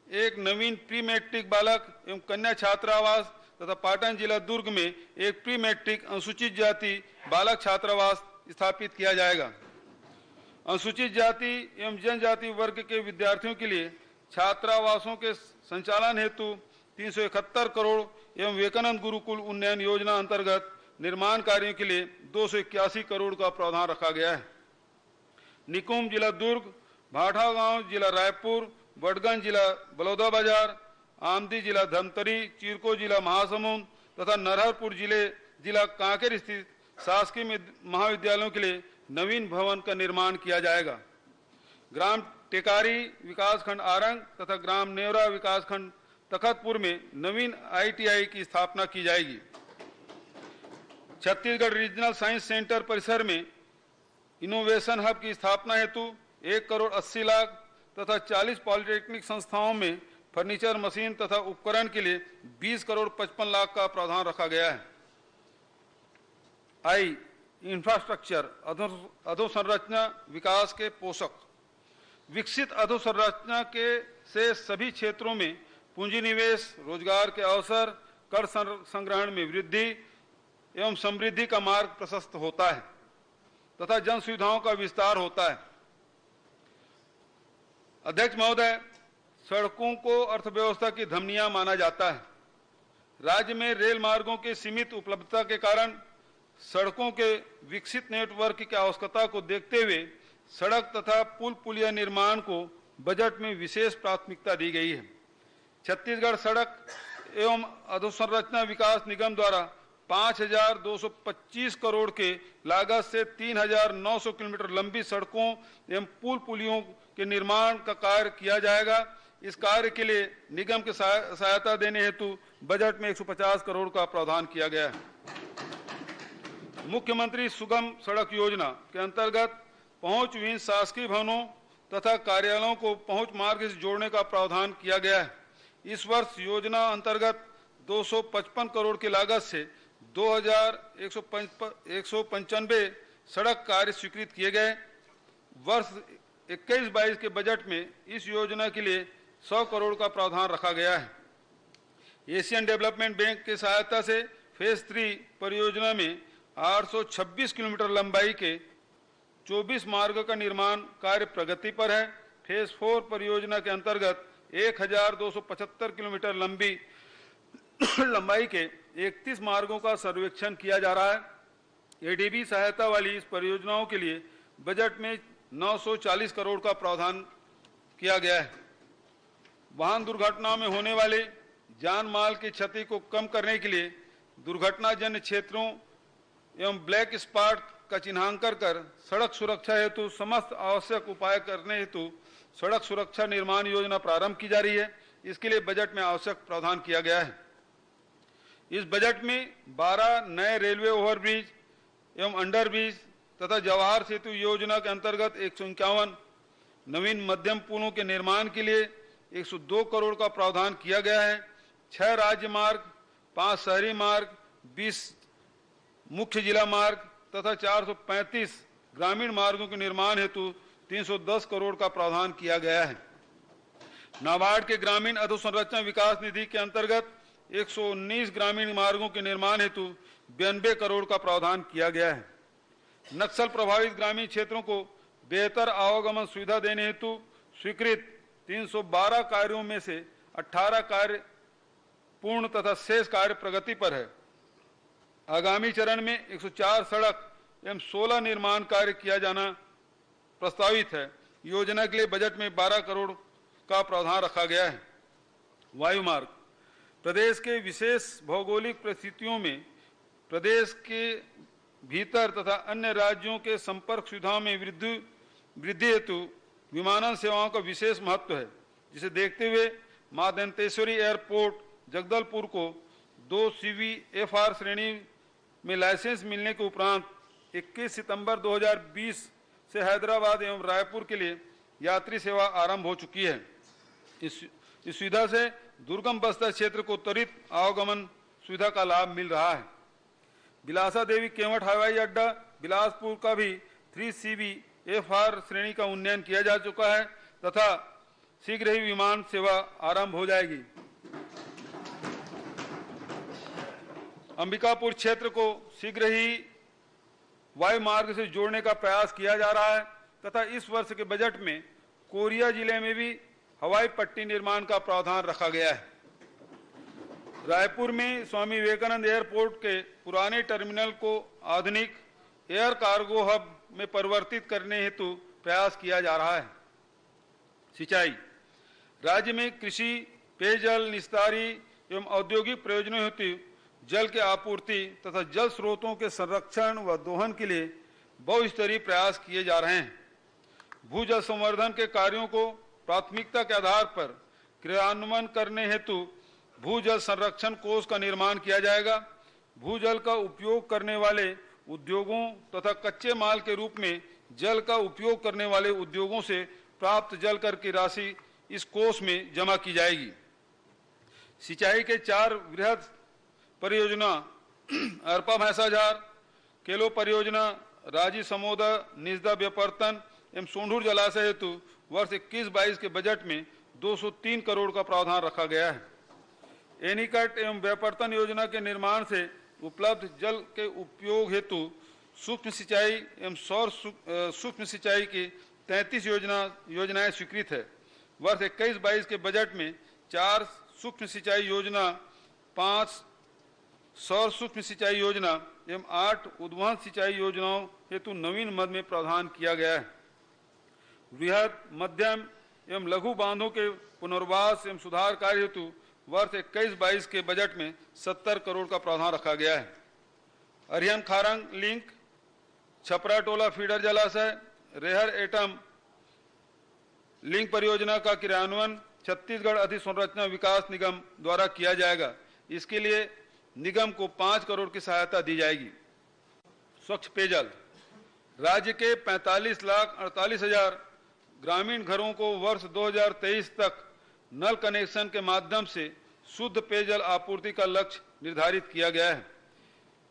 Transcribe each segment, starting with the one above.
एक नवीन pre matric बालक एवं कन्या छात्रावास तथा पाटन जिला दुर्ग में एक प्री मैट्रिक अनुसूचित जाति बालक छात्रावास स्थापित किया जाएगा। अनुसूचित जाति एवं जनजाति वर्ग के विद्यार्थियों के लिए छात्रावासों के संचालन हेतु 371 करोड़ एवं विवेकानंद गुरुकुल उन्नयन योजना अंतर्गत निर्माण कार्यों के लिए 281 करोड़ का प्रावधान रखा गया है। निकुंभ जिला दुर्ग, भाठा गांव जिला रायपुर, बडगंज जिला बलौदाबाजार, आमदी जिला धमतरी, चिरको जिला महासमुंद तथा नरहरपुर जिला कांकेर स्थित शासकीय महाविद्यालयों के लिए नवीन भवन का निर्माण किया जाएगा। ग्राम टेकारी विकासखंड आरंग तथा ग्राम नेवरा विकासखंड तखतपुर में नवीन ITI की स्थापना की जाएगी। छत्तीसगढ़ रीजनल साइंस सेंटर परिसर में इनोवेशन हब की स्थापना हेतु 1 करोड़ 80 लाख तथा 40 पॉलिटेक्निक संस्थाओं में फर्नीचर मशीन तथा उपकरण के लिए 20 करोड़ 55 लाख का प्रावधान रखा गया है। इंफ्रास्ट्रक्चर अधोसंरचना विकास के पोषक। विकसित अधोसंरचना से सभी क्षेत्रों में पूंजी निवेश, रोजगार के अवसर, कर संग्रहण में वृद्धि एवं समृद्धि का मार्ग प्रशस्त होता है तथा जन सुविधाओं का विस्तार होता है। अध्यक्ष महोदय, सड़कों को अर्थव्यवस्था की धमनियां माना जाता है। राज्य में रेल मार्गों की सीमित उपलब्धता के कारण सड़कों के विकसित नेटवर्क की आवश्यकता को देखते हुए सड़क तथा पुल पुलिया निर्माण को बजट में विशेष प्राथमिकता दी गई है। छत्तीसगढ़ सड़क एवं अधोसंरचना विकास निगम द्वारा 5,225 करोड़ के लागत से 3,900 किलोमीटर लंबी सड़कों एवं पुल पुलियों के निर्माण का कार्य किया जाएगा। इस कार्य के लिए निगम की सहायता देने हेतु बजट में 150 करोड़ का प्रावधान किया गया है। मुख्यमंत्री सुगम सड़क योजना के अंतर्गत पहुंच विहीन शासकीय भवनों तथा कार्यालयों को पहुंच मार्ग से जोड़ने का प्रावधान किया गया है। इस वर्ष योजना अंतर्गत 255 करोड़ की लागत से 2,195 सड़क कार्य स्वीकृत किए गए। वर्ष 21-22 के बजट में इस योजना के लिए 100 करोड़ का प्रावधान रखा गया है। एशियन डेवलपमेंट बैंक की सहायता से फेज 3 परियोजना में 826 किलोमीटर लंबाई के 24 मार्ग का निर्माण कार्य प्रगति पर है। फेज 4 परियोजना के अंतर्गत 1,275 किलोमीटर लंबाई के 31 मार्गों का सर्वेक्षण किया जा रहा है। ADB सहायता वाली इस परियोजनाओं के लिए बजट में 940 करोड़ का प्रावधान किया गया है। वाहन दुर्घटनाओं में होने वाले जान माल की क्षति को कम करने के लिए दुर्घटनाजन्य क्षेत्रों एवं ब्लैक स्पॉट का चिन्हांकन कर सड़क सुरक्षा हेतु समस्त आवश्यक उपाय करने हेतु सड़क सुरक्षा निर्माण योजना प्रारंभ की जा रही है। इसके लिए बजट में आवश्यक प्रावधान किया गया है। इस बजट में 12 नए रेलवे ओवरब्रिज एवं अंडरब्रिज तथा जवाहर सेतु योजना के अंतर्गत 151 नवीन मध्यम पुलों के निर्माण के लिए 102 करोड़ का प्रावधान किया गया है। 6 राज्य मार्ग, 5 शहरी मार्ग, 20 मुख्य जिला मार्ग तथा 435 ग्रामीण मार्गों के निर्माण हेतु 310 करोड़ का प्रावधान किया गया है। नाबार्ड के ग्रामीण अधोसंरचना विकास निधि के अंतर्गत 119 ग्रामीण मार्गों के निर्माण हेतु 92 करोड़ का प्रावधान किया गया है। नक्सल प्रभावित ग्रामीण क्षेत्रों को बेहतर आवागमन सुविधा देने हेतु स्वीकृत 312 कार्यों में से 18 कार्य पूर्ण तथा शेष कार्य प्रगति पर है। आगामी चरण में 104 सड़क एवं 16 निर्माण कार्य किया जाना प्रस्तावित है। योजना के लिए बजट में 12 करोड़ का प्रावधान रखा गया है। वायु मार्ग। प्रदेश के विशेष भौगोलिक परिस्थितियों में प्रदेश के भीतर तथा अन्य राज्यों के संपर्क सुविधाओं में वृद्धि हेतु विमानन सेवाओं का विशेष महत्व है, जिसे देखते हुए मां दंतेश्वरी एयरपोर्ट जगदलपुर को 2 CVFR श्रेणी में लाइसेंस मिलने के उपरांत 21 सितंबर 2020 से हैदराबाद एवं रायपुर के लिए यात्री सेवा आरंभ हो चुकी है। इस सुविधा से दुर्गम बस्तर क्षेत्र को त्वरित आवागमन सुविधा का लाभ मिल रहा है। बिलासा देवी केवट हवाई अड्डा बिलासपुर का भी 3 CVFR श्रेणी का उन्नयन किया जा चुका है तथा शीघ्र ही विमान सेवा आरंभ हो जाएगी। अंबिकापुर क्षेत्र को शीघ्र ही वायु मार्ग से जोड़ने का प्रयास किया जा रहा है तथा इस वर्ष के बजट में कोरिया जिले में भी हवाई पट्टी निर्माण का प्रावधान रखा गया है। रायपुर में स्वामी विवेकानंद एयरपोर्ट के पुराने टर्मिनल को आधुनिक एयर कार्गो हब में परिवर्तित करने हेतु प्रयास किया जा रहा है। सिंचाई, राज्य में कृषि, पेयजल निस्तारी एवं औद्योगिक प्रयोजनों हेतु जल के आपूर्ति तथा जल स्रोतों के संरक्षण व दोहन के लिए बहुस्तरीय प्रयास किए जा रहे हैं। भूजल संवर्धन के कार्यों को प्राथमिकता के आधार पर क्रियान्वयन करने हेतु भूजल संरक्षण कोष का निर्माण किया जाएगा। भूजल का उपयोग करने वाले उद्योगों तथा कच्चे माल के रूप में जल का उपयोग करने वाले उद्योगों से प्राप्त जल कर की राशि इस कोष में जमा की जाएगी। सिंचाई के 4 वृहद परियोजना अरपा भैंसाझार, केलो परियोजना, राजी समोदा, निजदा व्यपर्तन एवं सोंढूर जलाशय हेतु वर्ष 21-22 के बजट में 203 करोड़ का प्रावधान रखा गया है। एनीकट एवं व्यपर्तन योजना के निर्माण से उपलब्ध जल के उपयोग हेतु सूक्ष्म सिंचाई एवं सौर सूक्ष्म सिंचाई की 33 योजनाएं स्वीकृत है। वर्ष 21-22 के बजट में 4 सूक्ष्म सिंचाई योजना, 5 सौर सूक्ष्म सिंचाई योजना एवं 8 उद्वहन सिंचाई योजनाओं हेतु नवीन मद में प्रावधान किया गया है। वृहद, मध्यम एवं लघु बांधों के पुनर्वास एवं सुधार कार्य हेतु वर्ष 21-22 के बजट में 70 करोड़ का प्रावधान रखा गया है। अरिहंत खारंग लिंक, छपरा टोला फीडर जलाशय, रेहर एटम लिंक परियोजना का क्रियान्वयन छत्तीसगढ़ अधोसंरचना विकास निगम द्वारा किया जाएगा। इसके लिए निगम को 5 करोड़ की सहायता दी जाएगी। स्वच्छ पेयजल, राज्य के 45,48,000 ग्रामीण घरों को वर्ष 2023 तक नल कनेक्शन के माध्यम से शुद्ध पेयजल आपूर्ति का लक्ष्य निर्धारित किया गया है।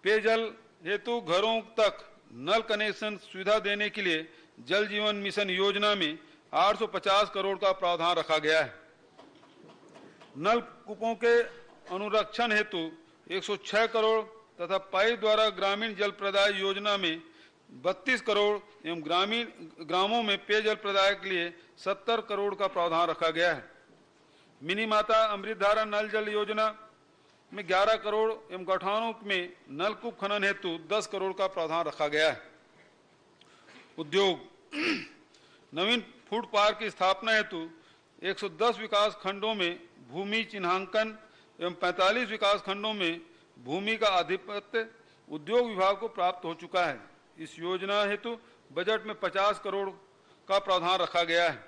पेयजल हेतु घरों तक नल कनेक्शन सुविधा देने के लिए जल जीवन मिशन योजना में 850 करोड़ का प्रावधान रखा गया है। नलकूपों के अनुरक्षण हेतु 106 करोड़ तथा पाइप द्वारा ग्रामीण जल प्रदाय योजना में 32 करोड़ एवं ग्रामों में पेयजल प्रदाय के लिए 70 करोड़ का प्रावधान रखा गया है। मिनी माता अमृतधारा नल जल योजना में 11 करोड़ एवं गौठानों में नलकूप खनन हेतु 10 करोड़ का प्रावधान रखा गया है। उद्योग, नवीन फूड पार्क की स्थापना हेतु 110 विकास खंडों में भूमि चिन्हांकन एवं 45 विकास खंडों में भूमि का आधिपत्य उद्योग विभाग को प्राप्त हो चुका है। इस योजना हेतु बजट में 50 करोड़ का प्रावधान रखा गया है।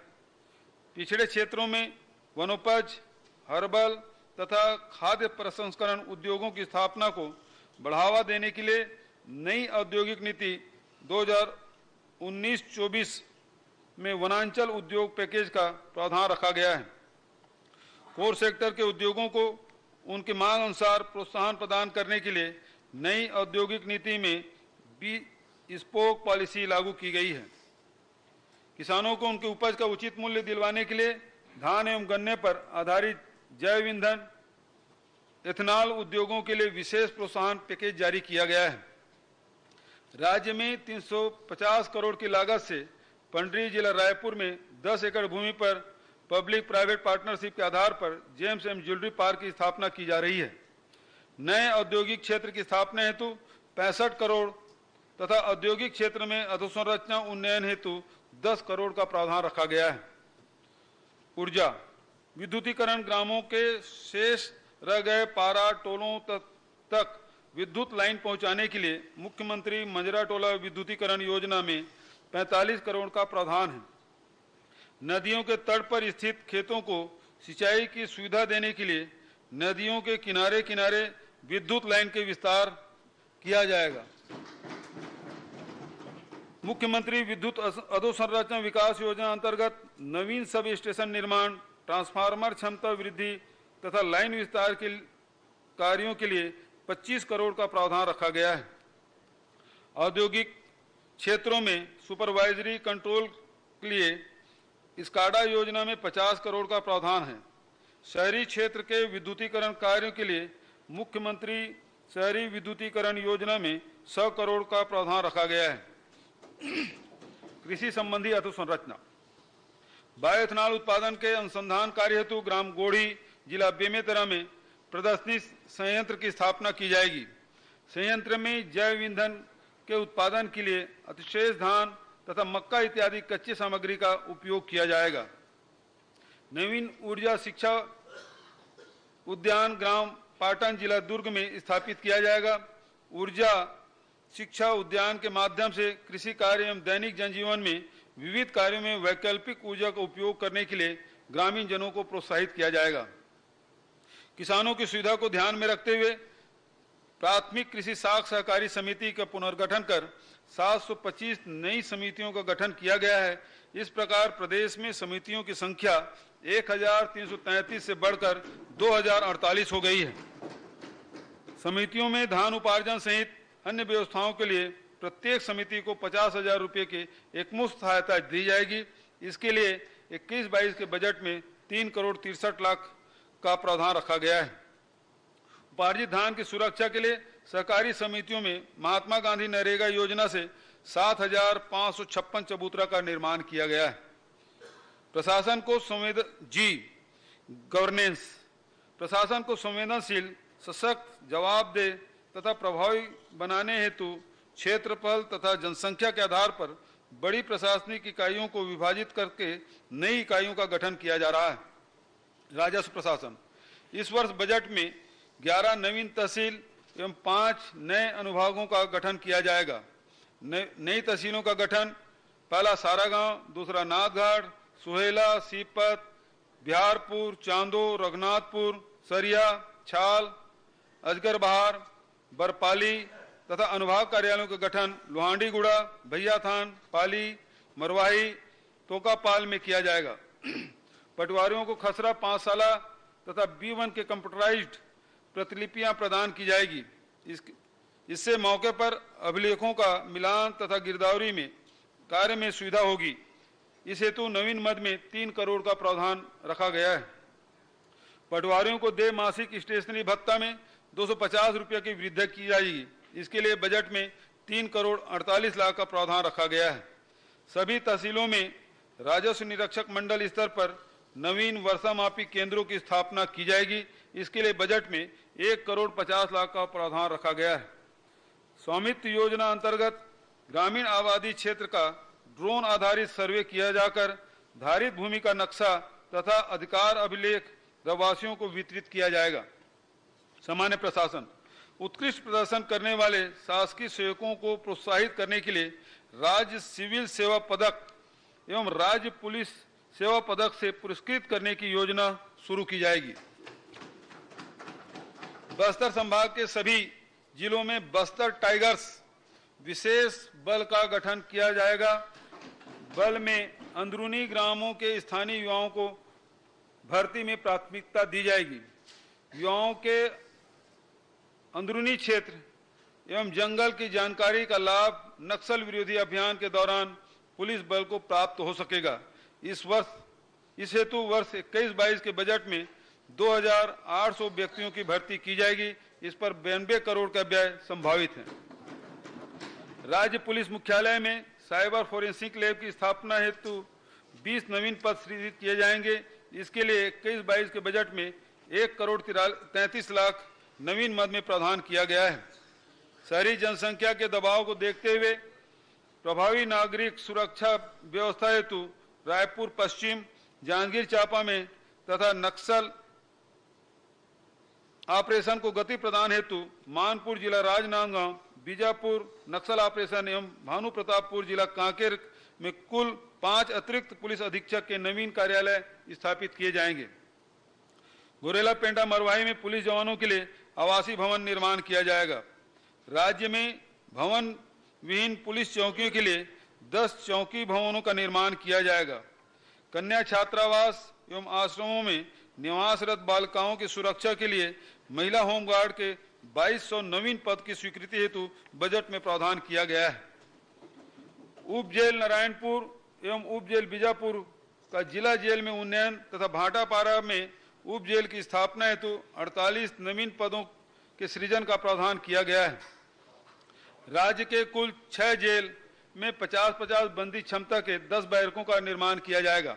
पिछड़े क्षेत्रों में वनोपज, हर्बल तथा खाद्य प्रसंस्करण उद्योगों की स्थापना को बढ़ावा देने के लिए नई औद्योगिक नीति 2019-24 में वनांचल उद्योग पैकेज का प्रावधान रखा गया है। कोर सेक्टर के उद्योगों को उनकी मांग अनुसार प्रोत्साहन प्रदान करने के लिए नई औद्योगिक नीति में स्पोक पॉलिसी लागू की गई है। किसानों को उनके उपज का उचित मूल्य दिलवाने के लिए धान एवं गन्ने पर आधारित जैव ईंधन, एथेनॉल उद्योगों के लिए विशेष प्रोत्साहन पैकेज जारी किया गया है। राज्य में 350 करोड़ की लागत से पंडरी जिला रायपुर में 10 एकड़ भूमि पर पब्लिक प्राइवेट पार्टनरशिप के आधार पर जेम्स एवं ज्वेलरी पार्क की स्थापना की जा रही है। नए औद्योगिक क्षेत्र की स्थापना हेतु 65 करोड़ तथा औद्योगिक क्षेत्र में अधोसंरचना उन्नयन हेतु 10 करोड़ का प्रावधान रखा गया है। ऊर्जा, विद्युतीकरण, ग्रामों के शेष रह गए पारा टोलों तक विद्युत लाइन पहुंचाने के लिए मुख्यमंत्री मंजरा टोला विद्युतीकरण योजना में 45 करोड़ का प्रावधान है। नदियों के तट पर स्थित खेतों को सिंचाई की सुविधा देने के लिए नदियों के किनारे किनारे विद्युत लाइन के विस्तार किया जाएगा। मुख्यमंत्री विद्युत अधोसंरचना विकास योजना अंतर्गत नवीन सब स्टेशन निर्माण, ट्रांसफार्मर क्षमता वृद्धि तथा लाइन विस्तार के कार्यों के लिए 25 करोड़ का प्रावधान रखा गया है। औद्योगिक क्षेत्रों में सुपरवाइजरी कंट्रोल के लिए स्काडा योजना में 50 करोड़ का प्रावधान है। शहरी क्षेत्र के विद्युतीकरण कार्यों के लिए मुख्यमंत्री शहरी विद्युतीकरण योजना में 100 करोड़ का प्रावधान रखा गया है। कृषि संबंधी अधोसंरचना, बायोएथनॉल उत्पादन के अनुसंधान कार्य हेतु ग्राम गोढ़ी जिला बेमेतरा में प्रदर्शनी संयंत्र की स्थापना की जाएगी। संयंत्र में जैव ईंधन के उत्पादन के लिए अतिशेष धान तथा मक्का इत्यादि कच्ची सामग्री का उपयोग किया जाएगा। नवीन ऊर्जा शिक्षा उद्यान ग्राम पाटन जिला दुर्ग में स्थापित किया जाएगा। ऊर्जा शिक्षा उद्यान के माध्यम से कृषि कार्य एवं दैनिक जनजीवन में विविध कार्यों में वैकल्पिक ऊर्जा का उपयोग करने के लिए ग्रामीण जनों को प्रोत्साहित किया जाएगा। किसानों की सुविधा को ध्यान में रखते हुए प्राथमिक कृषि साख सहकारी समिति का पुनर्गठन कर 725 नई समितियों का गठन किया गया है। इस प्रकार प्रदेश में समितियों की संख्या 1333 से बढ़कर 2048 हो गई है। समितियों में धान उपार्जन सहित अन्य व्यवस्थाओं के लिए प्रत्येक समिति को 50,000 रुपये की एकमुश्त सहायता दी जाएगी। इसके लिए 21-22 के बजट में 3 करोड़ 63 लाख का प्रावधान रखा गया है। उपार्जित धान की सुरक्षा के लिए सहकारी समितियों में महात्मा गांधी नरेगा योजना से 7,556 चबूतरा का निर्माण किया गया है। प्रशासन को प्रशासन को संवेदनशील, सशक्त, जवाबदेह तथा प्रभावी बनाने हेतु क्षेत्रफल तथा जनसंख्या के आधार पर बड़ी प्रशासनिक इकाइयों को विभाजित करके नई इकाइयों का गठन किया जा रहा है। राजस्व प्रशासन, इस वर्ष बजट में 11 नवीन तहसील एवं 5 नए अनुभागों का गठन किया जाएगा। नई तहसीलों का गठन पहला सारागांव, दूसरा नाथघाट, सुहेला, सीपत, बिहारपुर, चांदो, रघुनाथपुर, सरिया, छाल, अजगरबहार, बरपाली तथा अनुभाग कार्यालयों का गठन लोहांडीगुड़ा, भैयाथान, पाली, मरवाही, तोकापाल में किया जाएगा। पटवारियों को खसरा 5 साला तथा B1 के कंप्यूटराइज्ड प्रतिलिपियां प्रदान की जाएगी। इससे मौके पर अभिलेखों का मिलान तथा गिरदावरी में कार्य में सुविधा होगी। इस हेतु नवीन मद में 3 करोड़ का प्रावधान रखा गया है। पटवारियों को देय मासिक स्टेशनरी भत्ता में 250 रुपये की वृद्धि की जाएगी। इसके लिए बजट में 3 करोड़ 48 लाख का प्रावधान रखा गया है। सभी तहसीलों में राजस्व निरीक्षक मंडल स्तर पर नवीन वर्षामापी केंद्रों की स्थापना की जाएगी। इसके लिए बजट में 1 करोड़ 50 लाख का प्रावधान रखा गया है। स्वामित्व योजना अंतर्गत ग्रामीण आबादी क्षेत्र का ड्रोन आधारित सर्वे किया जाकर धारित भूमि का नक्शा तथा अधिकार अभिलेख रहवासियों को वितरित किया जाएगा। सामान्य प्रशासन, उत्कृष्ट प्रदर्शन करने वाले शासकीय सेवकों को प्रोत्साहित करने के लिए राज्य सिविल सेवा पदक एवं राज्य पुलिस सेवा पदक से पुरस्कृत करने की योजना शुरू की जाएगी। बस्तर संभाग के सभी जिलों में बस्तर टाइगर्स विशेष बल का गठन किया जाएगा। बल में अंदरूनी ग्रामों के स्थानीय युवाओं को भर्ती में प्राथमिकता दी जाएगी। युवाओं के अंदरूनी क्षेत्र एवं जंगल की जानकारी का लाभ नक्सल विरोधी अभियान के दौरान पुलिस बल को प्राप्त हो सकेगा। इस हेतु वर्ष 21-22 के बजट में 2,800 व्यक्तियों की भर्ती की जाएगी। इस पर 92 करोड़ का व्यय संभावित है। राज्य पुलिस मुख्यालय में साइबर फोरेंसिक लैब की स्थापना हेतु 20 नवीन पद सृजित किए जाएंगे। इसके लिए 21-22 के बजट में 1 करोड़ 33 लाख नवीन मद में प्रावधान किया गया है। शहरी जनसंख्या के दबाव को देखते हुए प्रभावी नागरिक सुरक्षा व्यवस्था हेतु रायपुर पश्चिम, जांजगीर चांपा में तथा नक्सल ऑपरेशन को गति प्रदान हेतु मानपुर जिला राजनांदगांव, बीजापुर नक्सल ऑपरेशन एवं भानु प्रतापपुर जिला कांकेर में कुल 5 अतिरिक्त पुलिस अधीक्षक के नवीन कार्यालय स्थापित किए जाएंगे। गोरेला पेंटा मरवाही में पुलिस जवानों के लिए आवासीय भवन निर्माण किया जाएगा। राज्य में भवन विहीन पुलिस चौकियों के लिए 10 चौकी भवनों का निर्माण किया जाएगा। कन्या छात्रावास एवं आश्रमों में निवासरत बालिकाओं की सुरक्षा के लिए महिला होमगार्ड के 2200 नवीन पद की स्वीकृति हेतु बजट में प्रावधान किया गया है। उप जेल नारायणपुर एवं उप जेल बीजापुर का जिला जेल में उन्नयन तथा भाटापारा में उप जेल की स्थापना हेतु 48 नवीन पदों के सृजन का प्रावधान किया गया है। राज्य के कुल 6 जेल में 50-50 बंदी क्षमता के 10 बैरकों का निर्माण किया जाएगा।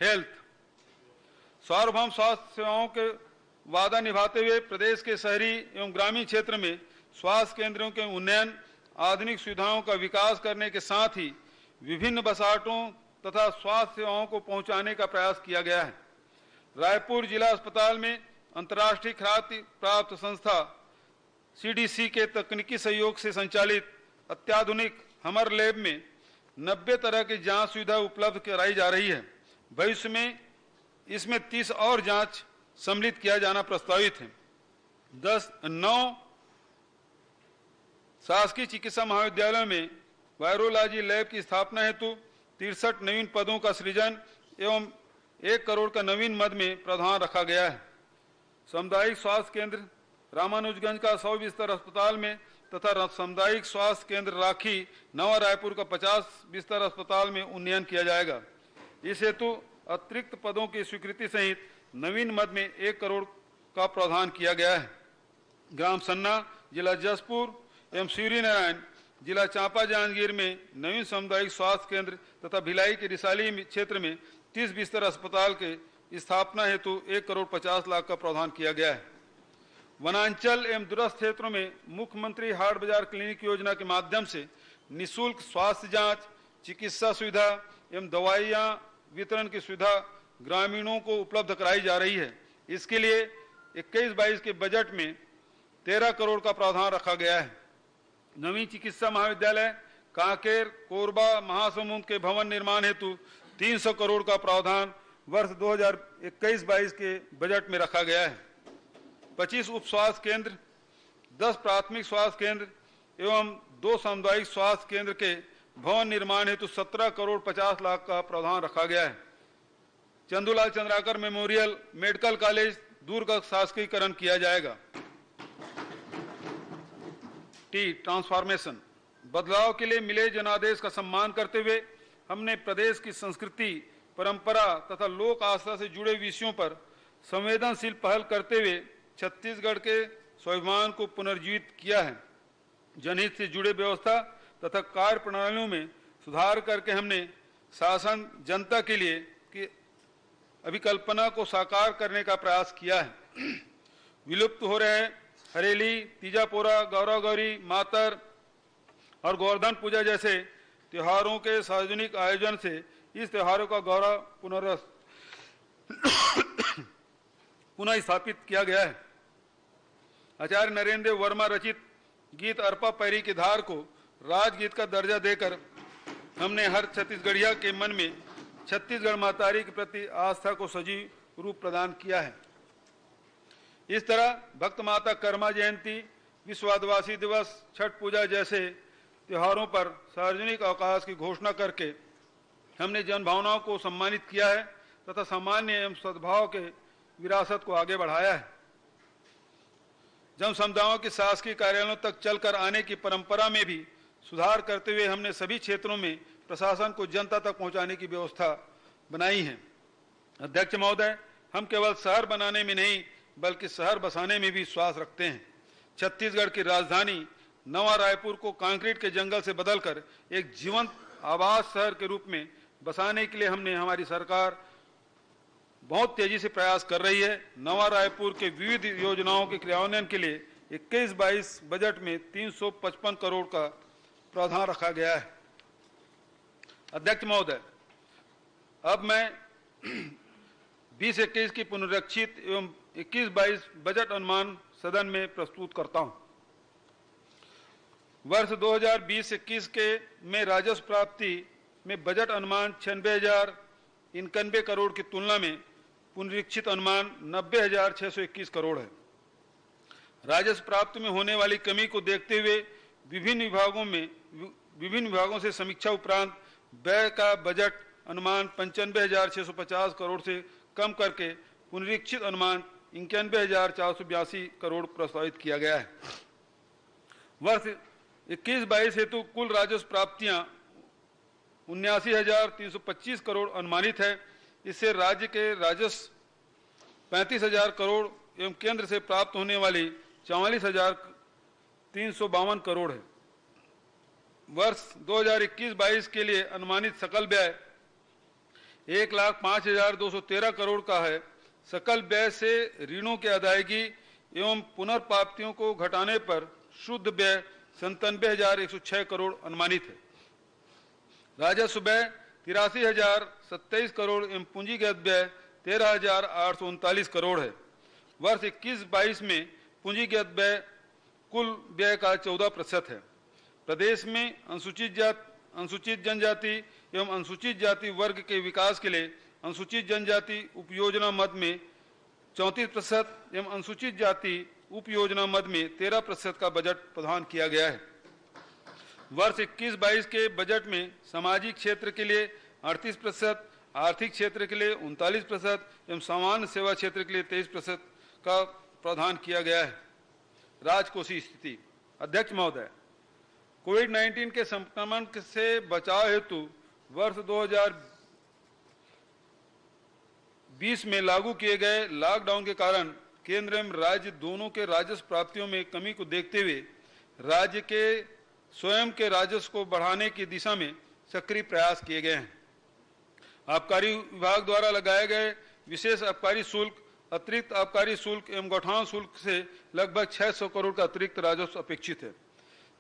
हेल्थ सार्वभौम स्वास्थ्य सेवाओं के वादा निभाते हुए प्रदेश के शहरी एवं ग्रामीण क्षेत्र में स्वास्थ्य केंद्रों के उन्नयन, आधुनिक सुविधाओं का विकास करने के साथ ही विभिन्न बसाहटों तथा स्वास्थ्य सेवाओं को पहुंचाने का प्रयास किया गया है। रायपुर जिला अस्पताल में अंतर्राष्ट्रीय ख्याति प्राप्त संस्था CDC के तकनीकी सहयोग से संचालित अत्याधुनिक हमर लैब में 90 तरह की जांच सुविधा उपलब्ध कराई जा रही है। भविष्य में इसमें 30 और जांच सम्मिलित किया जाना प्रस्तावित है। 9 शासकीय चिकित्सा महाविद्यालयों में वायरोलॉजी लैब की स्थापना हेतु 63 नवीन पदों का सृजन एवं 1 करोड़ का नवीन मद में प्रावधान रखा गया है। सामुदायिक स्वास्थ्य केंद्र रामानुजगंज का 100 बिस्तर अस्पताल में तथा सामुदायिक स्वास्थ्य केंद्र राखी नवा रायपुर का 50 बिस्तर अस्पताल में उन्नयन किया जाएगा। इस हेतु अतिरिक्त पदों की स्वीकृति सहित नवीन मद में 1 करोड़ का प्रावधान किया गया है। ग्राम सन्ना जिला जसपुर एवं सूर्यनारायण जिला चांपा जांजगीर में नवीन सामुदायिक स्वास्थ्य केंद्र तथा भिलाई के रिसाली क्षेत्र में 30 बिस्तर अस्पताल के स्थापना हेतु 1 करोड़ 50 लाख का प्रावधान किया गया है। वनांचल एवं दूरस्थ क्षेत्रों में मुख्यमंत्री हाट बाजार क्लिनिक योजना के माध्यम से निःशुल्क स्वास्थ्य जांच, चिकित्सा सुविधा एवं दवाइयां वितरण की सुविधा ग्रामीणों को उपलब्ध कराई जा रही है। इसके लिए 21-22 के बजट में 13 करोड़ का प्रावधान रखा गया है। नवीन चिकित्सा महाविद्यालय कांकेर, कोरबा, महासमुंद के भवन निर्माण हेतु 300 करोड़ का प्रावधान वर्ष 2021-22 के बजट में रखा गया है। 25 उप स्वास्थ्य केंद्र, 10 प्राथमिक स्वास्थ्य केंद्र एवं 2 सामुदायिक स्वास्थ्य केंद्र के भवन निर्माण हेतु 17 करोड़ 50 लाख का प्रावधान रखा गया है। Chandulal Chandrakar memorial medical college दूर का शासकीयकरण किया जाएगा। ट्रांसफॉर्मेशन बदलाव के लिए मिले जनादेश का सम्मान करते हुए हमने प्रदेश की संस्कृति, परंपरा तथा लोक आस्था से जुड़े विषयों पर संवेदनशील पहल करते हुए छत्तीसगढ़ के स्वाभिमान को पुनर्जीवित किया है। जनहित से जुड़े व्यवस्था तथा कार्य प्रणालियों में सुधार करके हमने शासन जनता के लिए की अभिकल्पना को साकार करने का प्रयास किया है। विलुप्त हो रहे हरेली, तीजापोरा, गौरव गौरी, मातर और गोवर्धन पूजा जैसे त्योहारों के सार्वजनिक आयोजन से इस त्योहारों का गौरव पुनः स्थापित किया गया है। आचार्य नरेंद्र वर्मा रचित गीत अर्पा पैरी की धार को राजगीत का दर्जा देकर हमने हर छत्तीसगढ़िया के मन में छत्तीसगढ़ मातारी के प्रति आस्था को सजीव रूप प्रदान किया है। इस तरह भक्त माता कर्मा जयंती, विश्व आदिवासी दिवस, छठ पूजा जैसे त्योहारों पर सार्वजनिक अवकाश की घोषणा करके हमने जनभावनाओं को सम्मानित किया है तथा सामान्य एवं सद्भाव के विरासत को आगे बढ़ाया है। जन समुदायों के शासकीय कार्यालयों तक चलकर आने की परंपरा में भी सुधार करते हुए हमने सभी क्षेत्रों में प्रशासन को जनता तक पहुंचाने की व्यवस्था बनाई है। अध्यक्ष महोदय, हम केवल शहर बनाने में नहीं बल्कि शहर बसाने में भी विश्वास रखते हैं। छत्तीसगढ़ की राजधानी नवा रायपुर को कंक्रीट के जंगल से बदलकर एक जीवंत आवास शहर के रूप में बसाने के लिए हमारी सरकार बहुत तेजी से प्रयास कर रही है। नवा रायपुर के विविध योजनाओं के क्रियान्वयन के लिए 21-22 बजट में 355 करोड़ का प्रावधान रखा गया है। अध्यक्ष महोदय, अब मैं 20-21 की पुनरीक्षित एवं 21-22 बजट अनुमान सदन में प्रस्तुत करता हूं। वर्ष 2020-21 के में राजस्व प्राप्ति में बजट अनुमान 96,091 करोड़ की तुलना में पुनरीक्षित अनुमान 90,621 करोड़ है। राजस्व प्राप्ति में होने वाली कमी को देखते हुए विभिन्न विभागों से समीक्षा उपरांत व्यय का बजट अनुमान 95,650 करोड़ से कम करके पुनरीक्षित अनुमान 91,482 करोड़ प्रस्तावित किया गया है। वर्ष 21-22 हेतु कुल राजस्व प्राप्तियां 79,325 करोड़ अनुमानित है। इससे राज्य के राजस्व 35,000 करोड़ एवं केंद्र से प्राप्त होने वाली 44,352 करोड़ है। वर्ष 2021-22 के लिए अनुमानित सकल व्यय 1,05,213 करोड़ का है। सकल व्यय से ऋणों की अदायगी एवं पुनर्प्राप्तियों को घटाने पर शुद्ध व्यय 97,106 करोड़ अनुमानित है। राजस्व व्यय 83,027 करोड़ एवं पूंजीगत व्यय 13,839 करोड़ है। वर्ष 21-22 में पूंजीगत व्यय कुल व्यय का 14% है। प्रदेश में अनुसूचित जनजाति एवं अनुसूचित जाति वर्ग के विकास के लिए अनुसूचित जनजाति उपयोजना मद में 34% एवं अनुसूचित जाति उपयोजना मद में 13% का बजट प्रदान किया गया है। वर्ष 21-22 के बजट में सामाजिक क्षेत्र के लिए 38%, आर्थिक क्षेत्र के लिए 39% एवं सामान्य सेवा क्षेत्र के लिए 23% का प्रावधान किया गया है। राजकोषीय स्थिति। अध्यक्ष महोदय, कोविड-19 के संक्रमण से बचाव हेतु वर्ष 2020 में लागू किए गए लॉकडाउन के कारण केंद्र एवं राज्य दोनों के राजस्व प्राप्तियों में कमी को देखते हुए राज्य के स्वयं के राजस्व को बढ़ाने की दिशा में सक्रिय प्रयास किए गए हैं। आबकारी विभाग द्वारा लगाए गए विशेष आबकारी शुल्क, अतिरिक्त आबकारी शुल्क एवं गौठान शुल्क से लगभग 600 करोड़ का अतिरिक्त राजस्व अपेक्षित है।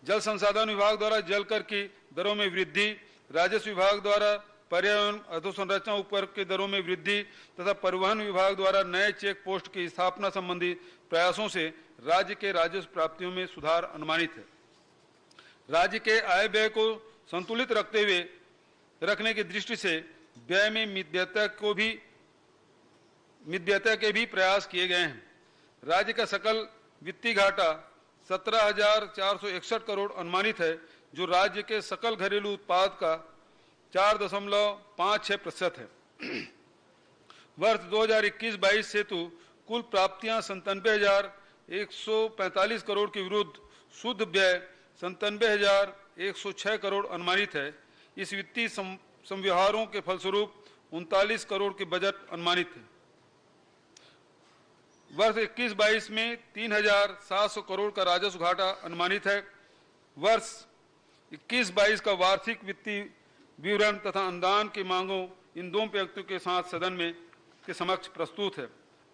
जल संसाधन विभाग द्वारा जल कर की दरों में वृद्धि, राजस्व विभाग द्वारा पर्यावरण अधोसंरचना उपकर की दरों में वृद्धि तथा परिवहन विभाग द्वारा नए चेक पोस्ट की स्थापना संबंधी प्रयासों से राज्य के राजस्व प्राप्तियों में सुधार अनुमानित है। राज्य के आय व्यय को संतुलित रखने की दृष्टि से व्यय में मितव्ययता के भी प्रयास किए गए हैं। राज्य का सकल वित्तीय घाटा 17,461 करोड़ अनुमानित है, जो राज्य के सकल घरेलू उत्पाद का 4.56% है। वर्ष 2021-22 हेतु कुल प्राप्तियां 97,145 करोड़ के विरुद्ध शुद्ध व्यय 97,106 करोड़ अनुमानित है। इस वित्तीय संव्यवहारों के फलस्वरूप 39 करोड़ के बजट अनुमानित है। वर्ष 21-22 में 3,700 करोड़ का राजस्व घाटा अनुमानित है। वर्ष 21-22 का वार्षिक वित्तीय विवरण तथा अनुदान की मांगों इन दो व्यक्तियों के साथ सदन में के समक्ष प्रस्तुत है।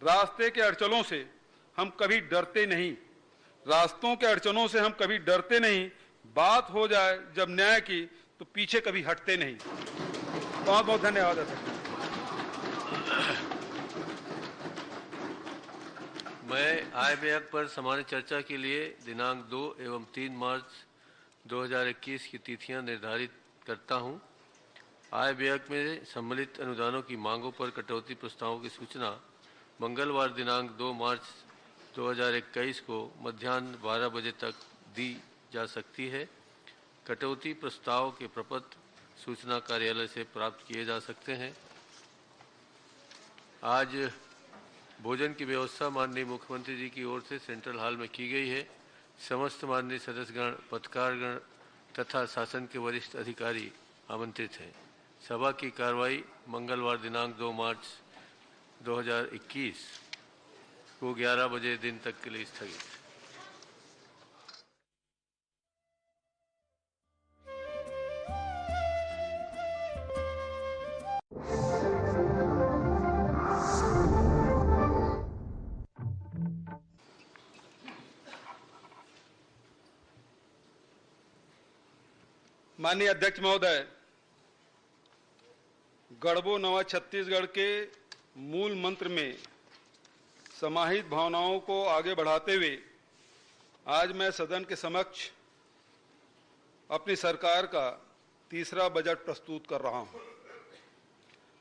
रास्ते के अड़चनों से हम कभी डरते नहीं, रास्तों के अड़चनों से हम कभी डरते नहीं। बात हो जाए जब न्याय की तो पीछे कभी हटते नहीं। बहुत बहुत धन्यवाद। मैं आय व्यय पर सामान्य चर्चा के लिए दिनांक 2 एवं 3 मार्च 2021 की तिथियां निर्धारित करता हूं। आय व्यय में सम्मिलित अनुदानों की मांगों पर कटौती प्रस्तावों की सूचना मंगलवार दिनांक 2 मार्च 2021 को मध्याह्न 12 बजे तक दी जा सकती है। कटौती प्रस्ताव के प्रपत्र सूचना कार्यालय से प्राप्त किए जा सकते हैं। आज भोजन की व्यवस्था माननीय मुख्यमंत्री जी की ओर से सेंट्रल हॉल में की गई है। समस्त माननीय सदस्यगण, पत्रकारगण तथा शासन के वरिष्ठ अधिकारी आमंत्रित हैं। सभा की कार्रवाई मंगलवार दिनांक 2 मार्च 2021 को 11 बजे दिन तक के लिए स्थगित। माननीय अध्यक्ष महोदय, गढ़बो नवा छत्तीसगढ़ के मूल मंत्र में समाहित भावनाओं को आगे बढ़ाते हुए आज मैं सदन के समक्ष अपनी सरकार का तीसरा बजट प्रस्तुत कर रहा हूं।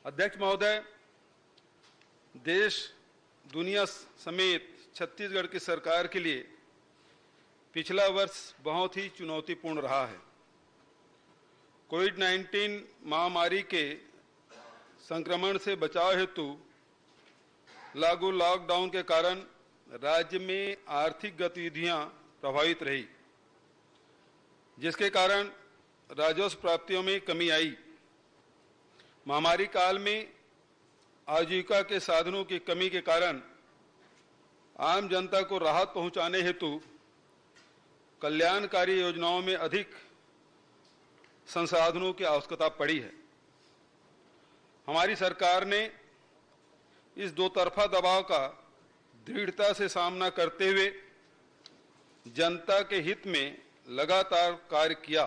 अध्यक्ष महोदय, देश दुनिया समेत छत्तीसगढ़ की सरकार के लिए पिछला वर्ष बहुत ही चुनौतीपूर्ण रहा है। कोविड-19 महामारी के संक्रमण से बचाव हेतु लागू लॉकडाउन के कारण राज्य में आर्थिक गतिविधियां प्रभावित रही, जिसके कारण राजस्व प्राप्तियों में कमी आई। महामारी काल में आजीविका के साधनों की कमी के कारण आम जनता को राहत पहुंचाने हेतु कल्याणकारी योजनाओं में अधिक संसाधनों की आवश्यकता पड़ी है। हमारी सरकार ने इस दो तरफा दबाव का दृढ़ता से सामना करते हुए जनता के हित में लगातार कार्य किया।